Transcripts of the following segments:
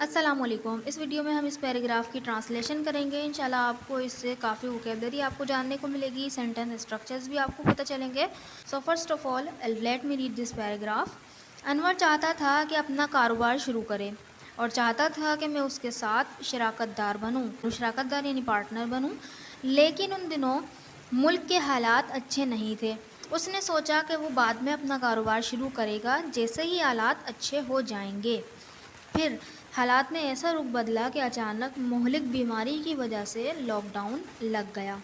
अस्सलामुअलैकुम। इस वीडियो में हम इस पैराग्राफ की ट्रांसलेशन करेंगे। इंशाल्लाह आपको इससे काफ़ी वोकैबुलरी आपको जानने को मिलेगी, सेंटेंस स्ट्रक्चर्स भी आपको पता चलेंगे। So first of all let me read this paragraph. Anwar चाहता था कि अपना कारोबार शुरू करे और चाहता था कि मैं उसके साथ शराकतदार बनूँ, शराकतदार यानी पार्टनर बनूँ। लेकिन उन दिनों मुल्क के हालात अच्छे नहीं थे। उसने सोचा कि वो बाद में अपना कारोबार शुरू करेगा जैसे ही हालात अच्छे हो जाएंगे। फिर हालात में ऐसा रुख बदला कि अचानक मुहलिक बीमारी की वजह से लॉकडाउन लग गया।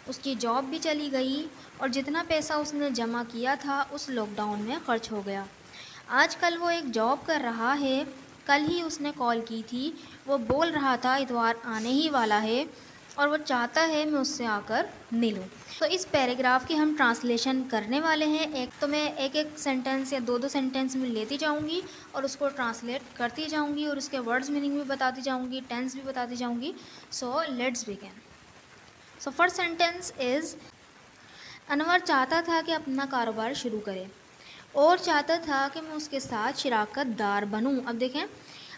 उसकी जॉब भी चली गई और जितना पैसा उसने जमा किया था उस लॉकडाउन में खर्च हो गया। आजकल वो एक जॉब कर रहा है। कल ही उसने कॉल की थी। वो बोल रहा था इतवार आने ही वाला है और वो चाहता है मैं उससे आकर मिलूं। तो इस पैराग्राफ की हम ट्रांसलेशन करने वाले हैं। एक तो मैं एक एक सेंटेंस या दो दो सेंटेंस में लेती जाऊंगी और उसको ट्रांसलेट करती जाऊंगी और उसके वर्ड्स मीनिंग भी बताती जाऊंगी, टेंस भी बताती जाऊंगी। So let's begin. So first sentence is Anwar चाहता था कि अपना कारोबार शुरू करे और चाहता था कि मैं उसके साथ शराकतदार बनूं। अब देखें,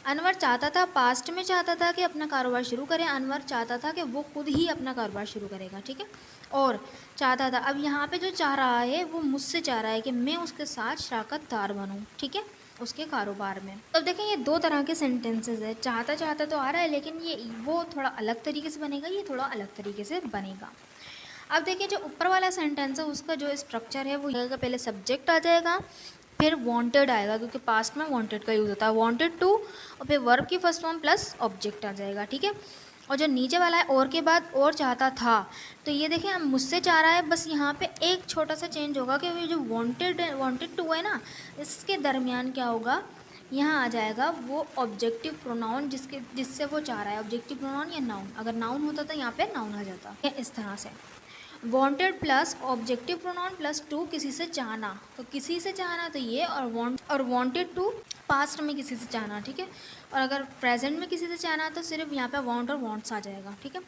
अनवर चाहता था, पास्ट में चाहता था कि अपना कारोबार शुरू करे। अनवर चाहता था कि वो खुद ही अपना कारोबार शुरू करेगा, ठीक है। और चाहता था, अब यहाँ पे जो चाह रहा है वो मुझसे चाह रहा है कि मैं उसके साथ शराकतदार बनूँ, ठीक है, उसके कारोबार में। तो अब देखें, ये दो तरह के सेंटेंसेस है। चाहता चाहता तो आ रहा है, लेकिन ये वो थोड़ा अलग तरीके से बनेगा, ये थोड़ा अलग तरीके से बनेगा। अब देखिए, जो ऊपर वाला सेंटेंस है उसका जो स्ट्रक्चर है वो आएगा, पहले सब्जेक्ट आ जाएगा, फिर वांटेड आएगा, क्योंकि पास्ट में वांटेड का यूज़ होता है, वांटेड टू, और फिर वर्ब की फर्स्ट फॉर्म प्लस ऑब्जेक्ट आ जाएगा, ठीक है। और जो नीचे वाला है और के बाद और चाहता था, तो ये देखिए हम मुझसे चाह रहा है, बस यहाँ पे एक छोटा सा चेंज होगा कि ये जो वांटेड टू है ना, इसके दरमियान क्या होगा, यहाँ आ जाएगा वो ऑब्जेक्टिव प्रोनाउन जिससे वो चाह रहा है, ऑब्जेक्टिव प्रोनाउन या नाउन। अगर नाउन होता तो यहाँ पे नाउन आ जाता, इस तरह से wanted plus objective pronoun plus two, किसी से चाहना, तो किसी से चाहना तो ये, और वांटेड टू पास्ट में किसी से चाहना, ठीक है। और अगर प्रेजेंट में किसी से चाहना तो सिर्फ यहाँ पे वांट और वांट्स आ जाएगा, ठीक है।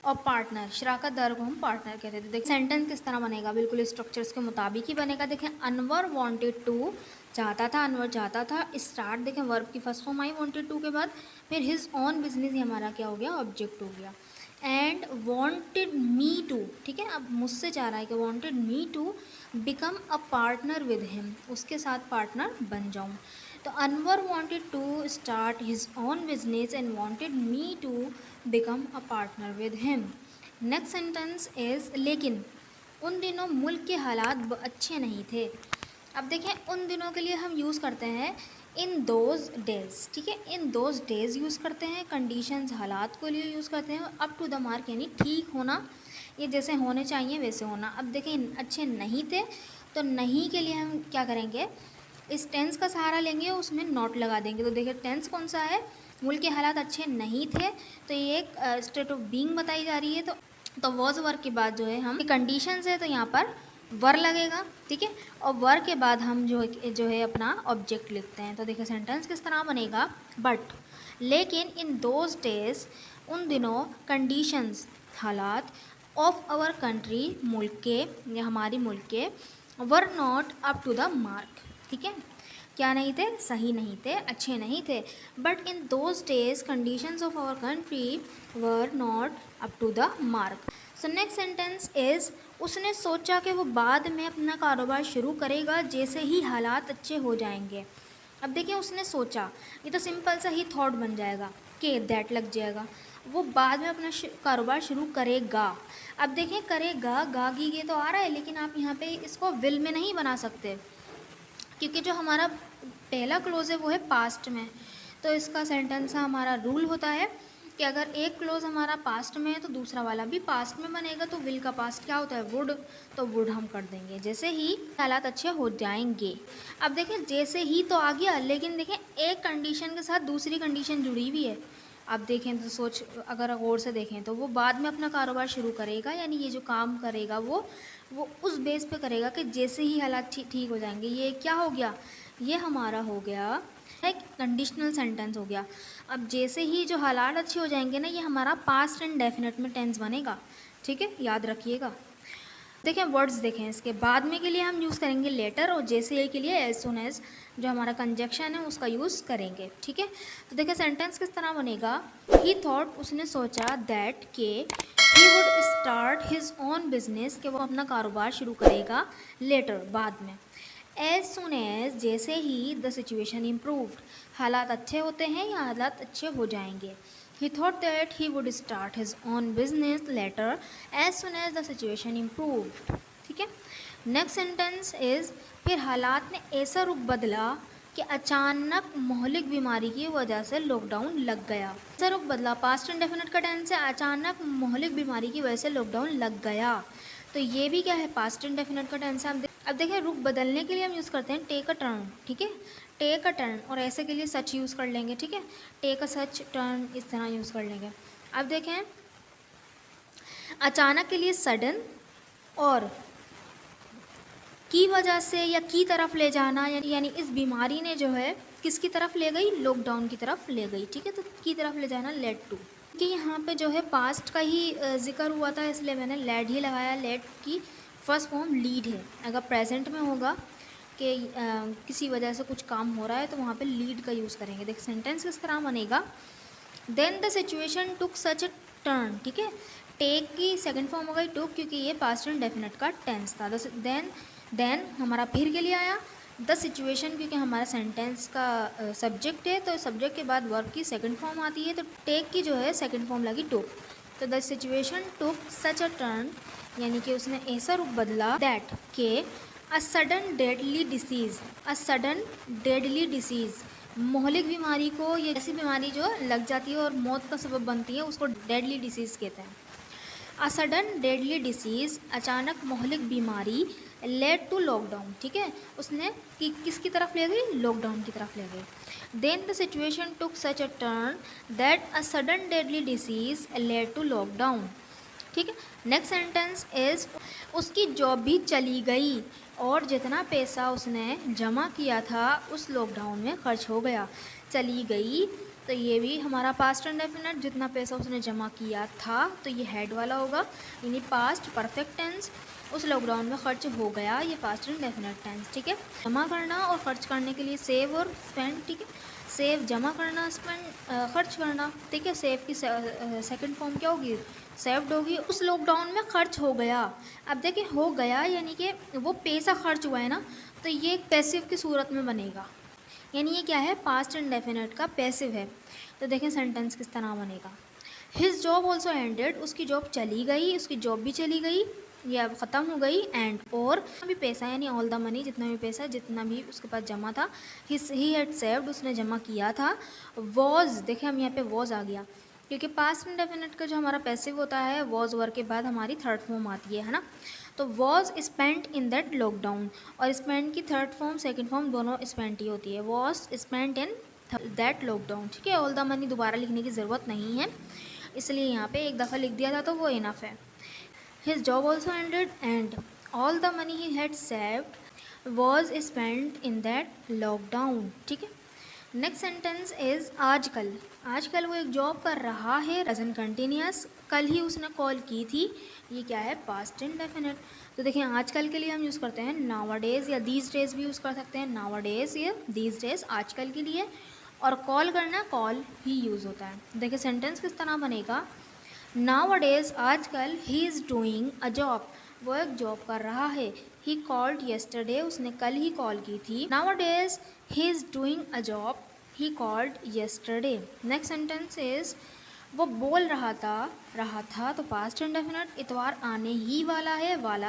और पार्टनर, शराकतदार को हम पार्टनर कहते थे। देखिए सेंटेंस किस तरह बनेगा, बिल्कुल स्ट्रक्चर्स के मुताबिक ही बनेगा। देखें, अनवर वांटेड टू, चाहता था, अनवर चाहता था, स्टार्ट देखें वर्ब की first form I wanted to के बाद, फिर हिज ऑन बिजनेस, ही हमारा क्या हो गया, ऑब्जेक्ट हो गया। एंड वॉन्टेड मी टू, ठीक है, अब मुझसे चाह रहा है कि wanted me to become a partner with him, उसके साथ पार्टनर बन जाऊँ। तो Anwar wanted to start his own business and wanted me to become a partner with him. Next sentence is लेकिन उन दिनों मुल्क के हालात अच्छे नहीं थे। अब देखें, उन दिनों के लिए हम यूज़ करते हैं इन दोज डेज़, ठीक है, इन दोज डेज़ यूज़ करते हैं, कंडीशंस हालात के लिए यूज़ करते हैं। अप टू द मार्क यानी ठीक होना, ये जैसे होने चाहिए वैसे होना। अब देखें, अच्छे नहीं थे, तो नहीं के लिए हम क्या करेंगे, इस टेंस का सहारा लेंगे, उसमें नॉट लगा देंगे। तो देखिए टेंस कौन सा है, मुल्क के हालात अच्छे नहीं थे, तो ये एक स्टेट ऑफ बीइंग बताई जा रही है। तो वॉज वर्क के बाद जो है हम कंडीशंस है, तो यहाँ पर वर लगेगा, ठीक है। और वर के बाद हम जो है अपना ऑब्जेक्ट लिखते हैं। तो देखिए सेंटेंस किस तरह बनेगा, बट लेकिन इन दोज डेज, उन दिनों, कंडीशंस हालात, ऑफ आवर कंट्री, मुल्क के या हमारी मुल्क के, were not up to the mark, ठीक है, क्या नहीं थे, सही नहीं थे, अच्छे नहीं थे। But in those days conditions of our country were not up to the mark. So next sentence is उसने सोचा कि वो बाद में अपना कारोबार शुरू करेगा जैसे ही हालात अच्छे हो जाएंगे। अब देखिए, उसने सोचा, ये तो सिंपल सा ही थॉट बन जाएगा कि दैट लग जाएगा, वो बाद में अपना कारोबार शुरू करेगा। अब देखें, करेगा, गागी ये तो आ रहा है, लेकिन आप यहाँ पे इसको विल में नहीं बना सकते, क्योंकि जो हमारा पहला क्लोज है वो है पास्ट में। तो इसका सेंटेंस का हमारा रूल होता है कि अगर एक क्लोज हमारा पास्ट में है तो दूसरा वाला भी पास्ट में बनेगा। तो विल का पास्ट क्या होता है, वुड, तो वुड हम कर देंगे जैसे ही हालात अच्छे हो जाएंगे। अब देखें, जैसे ही तो आ गया, लेकिन देखें एक कंडीशन के साथ दूसरी कंडीशन जुड़ी हुई है। अब देखें तो अगर गौर से देखें तो वो बाद में अपना कारोबार शुरू करेगा, यानी ये जो काम करेगा वो उस बेस पे करेगा कि जैसे ही हालात ठीक हो जाएंगे। ये क्या हो गया, ये हमारा हो गया एक कंडीशनल सेंटेंस हो गया। अब जैसे ही जो हालात अच्छे हो जाएंगे ना, ये हमारा पास्ट एंड डेफिनेट में टेंस बनेगा, ठीक है, याद रखिएगा। देखें वर्ड्स देखें, इसके बाद में के लिए हम यूज़ करेंगे लेटर, और जैसे के लिए एज सुन एज जो हमारा कंजक्शन है उसका यूज़ करेंगे। ठीक है, तो देखिए सेंटेंस किस तरह बनेगा। ही थॉट, उसने सोचा, दैट के he would start his own business, कि वो अपना कारोबार शुरू करेगा लेटर, बाद में। एज सुन एज, जैसे ही द सिचुएशन इम्प्रूव्ड, हालात अच्छे होते हैं या हालात अच्छे हो जाएंगे। He thought that he would start his own business later as soon as the situation improved. ठीक है, नेक्स्ट सेंटेंस इज, फिर हालात ने ऐसा रुख बदला कि अचानक मौलिक बीमारी की वजह से लॉकडाउन लग गया। ऐसा रुख बदला, पास्ट इंडेफिनिट का टेंस है, अचानक मौलिक बीमारी की वजह से लॉकडाउन लग गया, तो ये भी क्या है, पास्ट इंडेफिनिट का टेंस है। अब देखिए रुख बदलने के लिए हम यूज़ करते हैं टेक अ टर्न। ठीक है, टेक अ टर्न, और ऐसे के लिए सच यूज़ कर लेंगे। ठीक है, टेक अ सच टर्न, इस तरह यूज़ कर लेंगे। अब देखें अचानक के लिए सडन, और की वजह से या की तरफ ले जाना, यानी इस बीमारी ने जो है किसकी तरफ ले गई, लॉकडाउन की तरफ ले गई। ठीक है, तो की तरफ ले जाना लेड टू, कि यहाँ पे जो है पास्ट का ही जिक्र हुआ था, इसलिए मैंने लेड ही लगाया। लेड की फर्स्ट फॉर्म लीड है। अगर प्रेजेंट में होगा कि किसी वजह से कुछ काम हो रहा है तो वहाँ पे लीड का यूज़ करेंगे। देख सेंटेंस किस तरह बनेगा, then the situation took such a turn. ठीक है, टेक की सेकंड फॉर्म हो गई टुक, क्योंकि ये पास्ट इंडेफिनिट का टेंस था। देन हमारा फिर के लिए आया द सिचुएशन, क्योंकि हमारा सेंटेंस का सब्जेक्ट है, तो सब्जेक्ट के बाद वर्ब की सेकंड फॉर्म आती है, तो टेक की जो है सेकंड फॉर्म लगी टुक। तो the situation took such a turn, यानी कि उसने ऐसा रूप बदला, दैट के a sudden deadly disease, a sudden deadly disease, मोहलिक बीमारी को, ये ऐसी बीमारी जो लग जाती है और मौत का सबब बनती है, उसको डेडली डिसीज़ कहते हैं। अ सडन डेडली डिसीज़, अचानक मोहलिक बीमारी, लेड टू लॉकडाउन। ठीक है, उसने किसकी तरफ ले गई, लॉकडाउन की तरफ ले गई। Then the situation took such a turn that a sudden deadly disease led to lockdown. ठीक है, नेक्स्ट सेंटेंस इज, उसकी जॉब भी चली गई और जितना पैसा उसने जमा किया था उस लॉकडाउन में खर्च हो गया। चली गई, तो ये भी हमारा पास्ट इंडेफिनिट, जितना पैसा उसने जमा किया था, तो ये हेड वाला होगा, यानी पास्ट परफेक्ट टेंस, उस लॉकडाउन में खर्च हो गया, ये पास्ट इंडेफिनिट टेंस। ठीक है, जमा करना और खर्च करने के लिए सेव और स्पेंड। ठीक है, सेव जमा करना, स्पेंड खर्च करना। ठीक है, सेव की सेकंड फॉर्म क्या होगी, सेव्ड होगी। उस लॉकडाउन में खर्च हो गया। अब देखिए हो गया यानी कि वो पैसा खर्च हुआ है ना, तो ये एक पैसिव की सूरत में बनेगा, यानी ये क्या है, पास्ट इंडेफिनिट का पैसिव है। तो देखें सेंटेंस किस तरह बनेगा, हिज जॉब ऑल्सो एंडेड, उसकी जॉब चली गई, उसकी जॉब भी चली गई, ये अब ख़त्म हो गई। एंड और भी पैसा, यानी ऑल द मनी, जितना भी पैसा, जितना भी उसके पास जमा था, ही हैड सेव्ड, उसने जमा किया था। वॉज, देखें हम यहाँ पे वॉज आ गया, क्योंकि पास्ट इंडेफिनिट का जो हमारा पैसिव होता है वॉज वर्ग के बाद हमारी थर्ड फॉर्म आती है ना, तो was spent in that lockdown, और स्पेंट की थर्ड फॉर्म सेकंड फॉर्म दोनों स्पेंट ही होती है, was spent in that lockdown. ठीक है, ऑल द मनी दोबारा लिखने की ज़रूरत नहीं है, इसलिए यहाँ पे एक दफ़ा लिख दिया था तो वो इनफ है। His job also ended and all the money he had saved was spent in that lockdown. ठीक है, नेक्स्ट सेंटेंस इज, आजकल, आजकल वो एक जॉब कर रहा है, प्रेजेंट कंटिन्यूअस, कल ही उसने कॉल की थी, ये क्या है, पास्ट इंडेफिनिट। तो देखिए आजकल के लिए हम यूज़ करते हैं नाउअडेज, या दीज डेज भी यूज़ कर सकते हैं, नाउअडेज या दीज डेज आजकल के लिए, और कॉल करना कॉल ही यूज़ होता है। देखिए सेंटेंस किस तरह बनेगा, नाउअडेज, आजकल, he is doing a job, वो एक जॉब कर रहा है। ही कॉल्ड येस्टरडे, उसने कल ही कॉल की थी। Nowadays he is doing a job, he called yesterday. Next sentence is, वो बोल रहा था, तो पास्ट इंडेफिनिट, इतवार आने ही वाला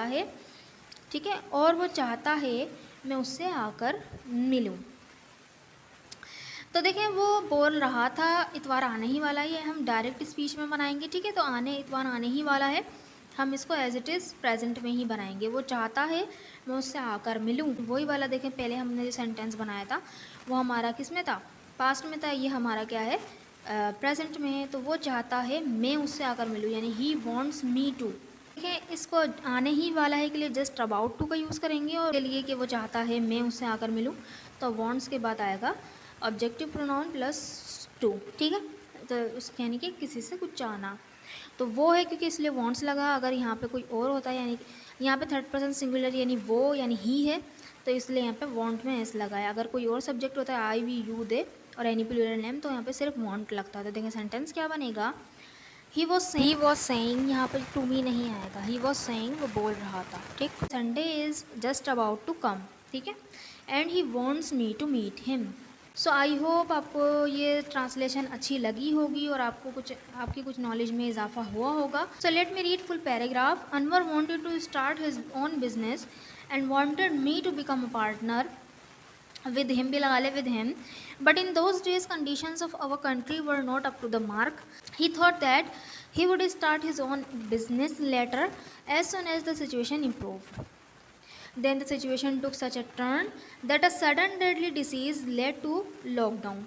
है। ठीक है, और वो चाहता है मैं उससे आकर मिलूं। तो देखें वो बोल रहा था, इतवार आने ही वाला है, हम डायरेक्ट स्पीच में बनाएंगे। ठीक है, तो इतवार आने ही वाला है, हम इसको एज इट इज़ प्रेजेंट में ही बनाएंगे। वो चाहता है मैं उससे आकर मिलूं, वही वाला देखें पहले हमने जो सेंटेंस बनाया था वो हमारा किस में था, पास्ट में था, ये हमारा क्या है, प्रेजेंट में है। तो वो चाहता है मैं उससे आकर मिलूँ, यानी ही वॉन्ट्स मी टू। देखें इसको आने ही वाला है के लिए जस्ट अबाउट टू का यूज़ करेंगे, और के लिए कि वो चाहता है मैं उससे आकर मिलूँ, तो वॉन्ट्स के बाद आएगा ऑब्जेक्टिव प्रोनाउन प्लस टू। ठीक है, तो उसके यानी कि किसी से कुछ चाहना, तो वो है क्योंकि इसलिए वॉन्ट्स लगा। अगर यहाँ पे कोई और होता है, यानी यहाँ पे थर्ड पर्सन सिंगुलर यानी वो यानी ही है, तो इसलिए यहाँ पे वांट में एस लगाया। अगर कोई और सब्जेक्ट होता है आई, वी, यू, दे और एनी प्लूरल नेम, तो यहाँ पे सिर्फ वांट लगता है। तो देखें सेंटेंस क्या बनेगा, ही वॉज सेइंग, यहाँ पर टू मी नहीं आएगा, ही वॉज सेइंग, वो बोल रहा था, ठीक। Sunday is just about to come, ठीक है, and he wants me to meet him. So I hope आपको ये ट्रांसलेशन अच्छी लगी होगी और आपकी कुछ नॉलेज में इजाफा हुआ होगा। So let me read full paragraph. Anwar wanted to start his own business and wanted me to become a partner with him, भी लगा ले with him, but in those days conditions of our country were not up to the mark. He thought that he would start his own business later as soon as the situation improved. Then the situation took such a turn that a sudden deadly disease led to lockdown.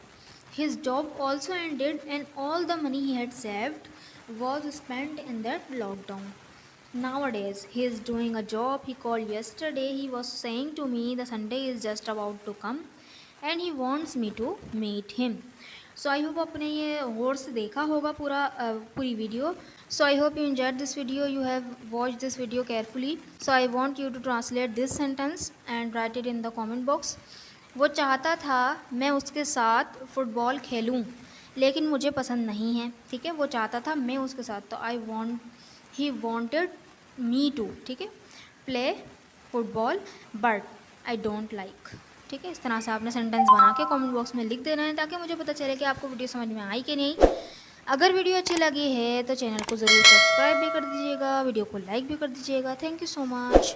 His job also ended and all the money he had saved was spent in that lockdown. Nowadays, he is doing a job. He called yesterday. He was saying to me the Sunday is just about to come and he wants me to meet him. So I hope आपने ये गौर से देखा होगा पूरी video. So I hope you enjoyed this video. You have watched this video carefully. So I want you to translate this sentence and write it in the comment box. वो चाहता था मैं उसके साथ फुटबॉल खेलूं लेकिन मुझे पसंद नहीं है, ठीक है। वो चाहता था मैं उसके साथ, तो he wanted मी टू, ठीक है, play football but I don't like, ठीक है। इस तरह से आपने सेंटेंस बना के कमेंट बॉक्स में लिख देना है ताकि मुझे पता चले कि आपको वीडियो समझ में आई कि नहीं। अगर वीडियो अच्छी लगी है तो चैनल को ज़रूर सब्सक्राइब भी कर दीजिएगा, वीडियो को लाइक भी कर दीजिएगा। Thank you so much.